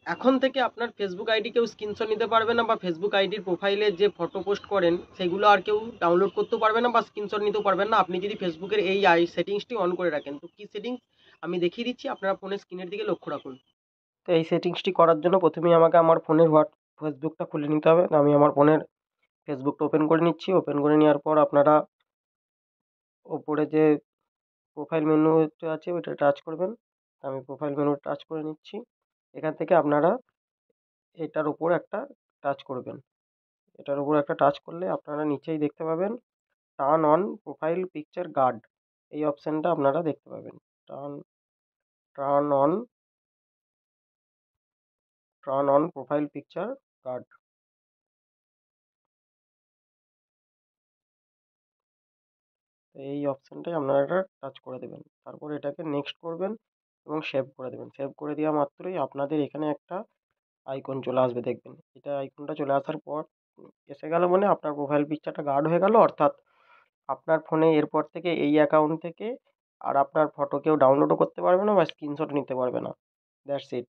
এখন থেকে আপনার ফেসবুক আইডি কেউ স্ক্রিনশট নিতে পারবে না, বা ফেসবুক আইডির প্রোফাইলে যে ফটো পোস্ট করেন সেগুলো আর কেউ ডাউনলোড করতেও পারবে না বা স্ক্রিনশট নিতেও পারবেন না, আপনি যদি ফেসবুকের এই সেটিংসটি অন করে রাখেন। তো কি সেটিংস আমি দেখিয়ে দিচ্ছি, আপনারা ফোনের স্ক্রিনের দিকে লক্ষ্য রাখুন। তো এই সেটিংসটি করার জন্য প্রথমেই আমাকে আমার ফোনের ফেসবুকটা খুলে নিতে হবে। তো আমি আমার ফোনের ফেসবুকটা ওপেন করে নিচ্ছি। ওপেন করে নেওয়ার পর আপনারা ওপরে যে প্রোফাইল মেনুতে আছে ওইটা টাচ করবেন। আমি প্রোফাইল মেনু টাচ করে নিচ্ছি। এখান থেকে আপনারা এটার উপর একটা টাচ করবেন। এটার উপর একটা টাচ করলে আপনারা নিচেই দেখতে পাবেন turn on profile picture guard, এই অপশানটা আপনারা দেখতে পাবেন। Turn turn on turn on profile picture guard, এই অপশানটাই আপনারা টাচ করে দেবেন। তারপর এটাকে নেক্সট করবেন এবং সেভ করে দেবেন। সেভ করে দেওয়া মাত্রই আপনাদের এখানে একটা আইকন চলে আসবে, দেখবেন। এটা আইকনটা চলে আসার পর এসে গেল মানে আপনার প্রোফাইল পিকচারটা গার্ড হয়ে গেল, অর্থাৎ আপনার ফোনে এরপর থেকে এই অ্যাকাউন্ট থেকে আর আপনার ফটো কেউ ডাউনলোডও করতে পারবে না বা স্ক্রিনশট নিতে পারবে না। That's it.